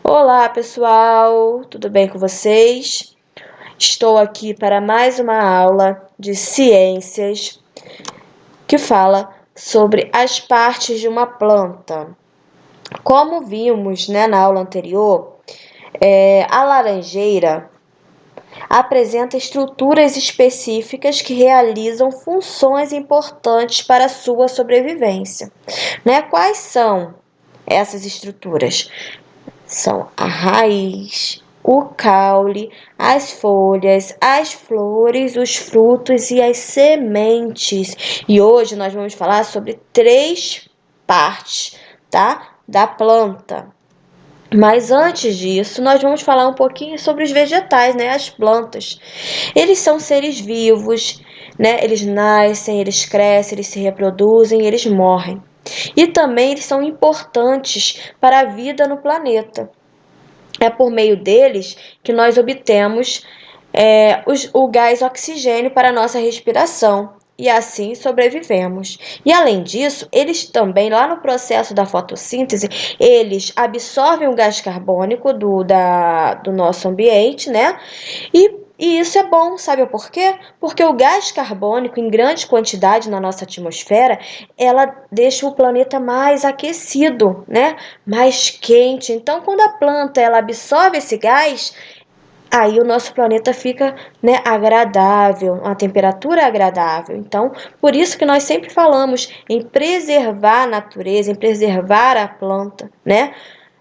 Olá, pessoal, tudo bem com vocês? Estou aqui para mais uma aula de ciências que fala sobre as partes de uma planta. Como vimos, na aula anterior, a laranjeira apresenta estruturas específicas que realizam funções importantes para a sua sobrevivência. Quais são essas estruturas? São a raiz, o caule, as folhas, as flores, os frutos e as sementes. E hoje nós vamos falar sobre 3 partes, tá? Da planta. Mas antes disso, nós vamos falar um pouquinho sobre os vegetais, as plantas. Eles são seres vivos, Eles nascem, eles crescem, eles se reproduzem, eles morrem. E também eles são importantes para a vida no planeta. É por meio deles que nós obtemos o gás oxigênio para a nossa respiração e assim sobrevivemos. E além disso, eles também, lá no processo da fotossíntese, eles absorvem o gás carbônico do nosso ambiente, E isso é bom, sabe por quê? Porque o gás carbônico, em grande quantidade na nossa atmosfera, ela deixa o planeta mais aquecido, Mais quente. Então, quando a planta ela absorve esse gás, aí o nosso planeta fica, agradável, uma temperatura agradável. Então, por isso que nós sempre falamos em preservar a natureza, em preservar a planta,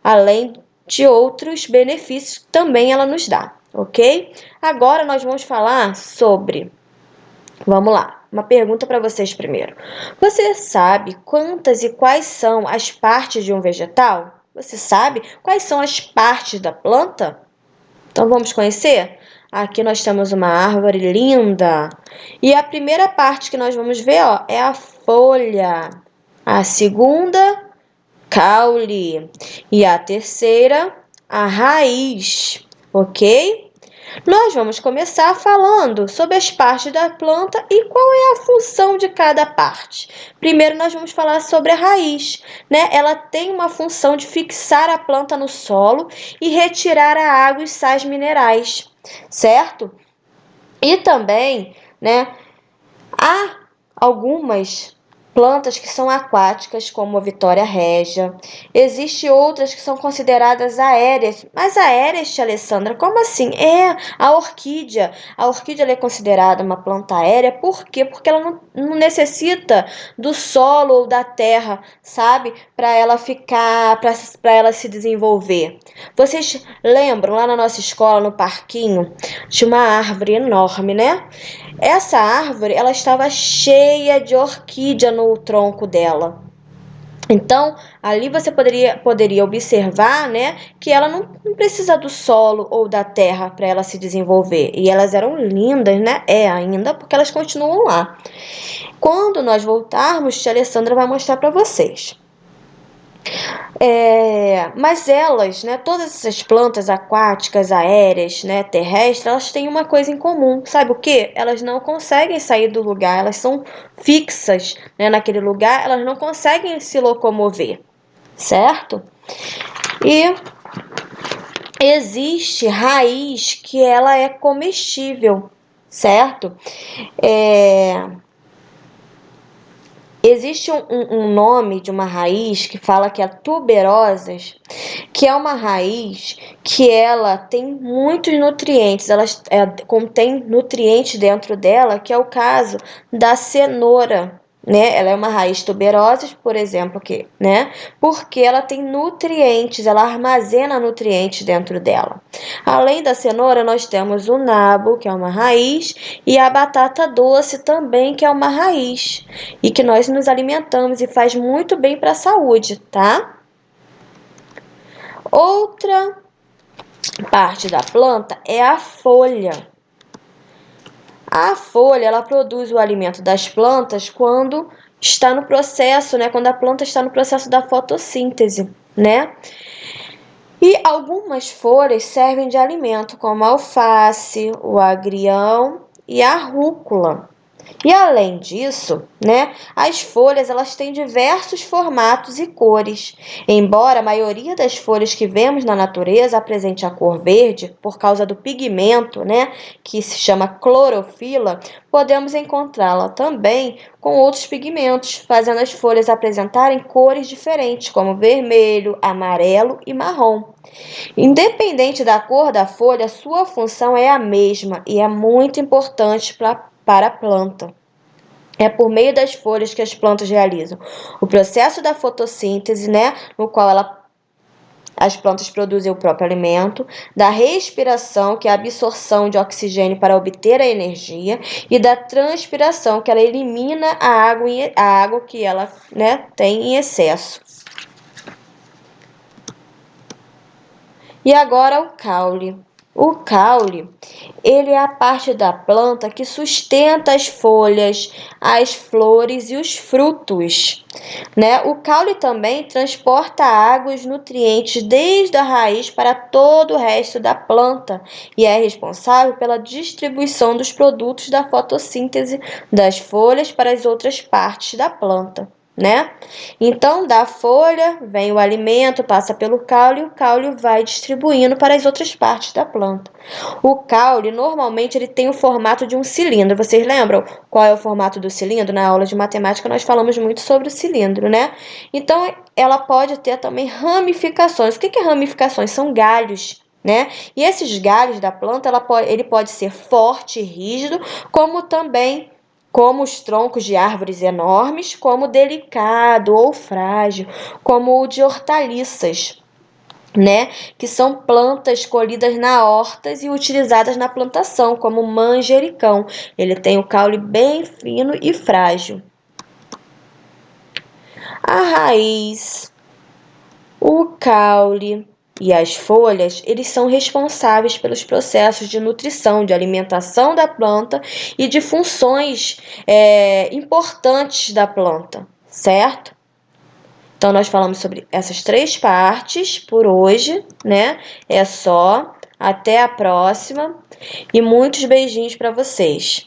Além de outros benefícios que também ela nos dá, ok? Agora nós vamos falar sobre... Vamos lá, uma pergunta para vocês primeiro. Você sabe quantas e quais são as partes de um vegetal? Você sabe quais são as partes da planta? Então vamos conhecer? Aqui nós temos uma árvore linda. E a primeira parte que nós vamos ver, é a folha. A segunda, caule. E a terceira, a raiz, ok? Nós vamos começar falando sobre as partes da planta e qual é a função de cada parte. Primeiro nós vamos falar sobre a raiz, Ela tem uma função de fixar a planta no solo e retirar a água e sais minerais, certo? E também, há algumas plantas que são aquáticas, como a Vitória régia. Existem outras que são consideradas aéreas. Mas aéreas, tia Alessandra, como assim? A orquídea. A orquídea ela é considerada uma planta aérea, por quê? Porque ela não necessita do solo ou da terra, sabe? Para ela para ela se desenvolver. Vocês lembram, lá na nossa escola, no parquinho, tinha uma árvore enorme, Essa árvore, ela estava cheia de orquídea no tronco dela. Então, ali você poderia observar, que ela não precisa do solo ou da terra para ela se desenvolver. E elas eram lindas, ainda, porque elas continuam lá. Quando nós voltarmos, tia Alessandra vai mostrar para vocês. Mas elas, todas essas plantas aquáticas, aéreas, terrestres, elas têm uma coisa em comum, sabe o quê? Elas não conseguem sair do lugar, elas são fixas, naquele lugar, elas não conseguem se locomover, certo? E existe raiz que ela é comestível, certo? Existe um nome de uma raiz que fala que é tuberosas, que é uma raiz que ela tem muitos nutrientes, ela contém nutrientes dentro dela, que é o caso da cenoura, Ela é uma raiz tuberosa, por exemplo, porque ela tem nutrientes, ela armazena nutrientes dentro dela. Além da cenoura, nós temos o nabo, que é uma raiz, e a batata doce também, que é uma raiz, e que nós nos alimentamos e faz muito bem para a saúde, tá? Outra parte da planta é a folha. A folha, ela produz o alimento das plantas quando está no processo, quando a planta está no processo da fotossíntese, E algumas folhas servem de alimento, como a alface, o agrião e a rúcula. E além disso, né, as folhas elas têm diversos formatos e cores. Embora a maioria das folhas que vemos na natureza apresente a cor verde, por causa do pigmento, né, que se chama clorofila, podemos encontrá-la também com outros pigmentos, fazendo as folhas apresentarem cores diferentes, como vermelho, amarelo e marrom. Independente da cor da folha, sua função é a mesma e é muito importante para a planta. É por meio das folhas que as plantas realizam o processo da fotossíntese, né, no qual as plantas produzem o próprio alimento, da respiração, que é a absorção de oxigênio para obter a energia, e da transpiração, que ela elimina a água que ela, né, tem em excesso. E agora o caule. O caule, ele é a parte da planta que sustenta as folhas, as flores e os frutos, né? O caule também transporta água e os nutrientes desde a raiz para todo o resto da planta e é responsável pela distribuição dos produtos da fotossíntese das folhas para as outras partes da planta, né? Então, da folha vem o alimento, passa pelo caule e o caule vai distribuindo para as outras partes da planta. O caule, normalmente, ele tem o formato de um cilindro. Vocês lembram qual é o formato do cilindro? Na aula de matemática, nós falamos muito sobre o cilindro, né? Então, ela pode ter também ramificações. O que é ramificações? São galhos, né? E esses galhos da planta, ele pode ser forte e rígido, como os troncos de árvores enormes, como delicado ou frágil, como o de hortaliças, né? Que são plantas colhidas na hortas e utilizadas na plantação, como o manjericão. Ele tem o caule bem fino e frágil. A raiz, o caule e as folhas, eles são responsáveis pelos processos de nutrição, de alimentação da planta e de funções importantes da planta, certo? Então, nós falamos sobre essas 3 partes por hoje, né? É só. Até a próxima e muitos beijinhos para vocês.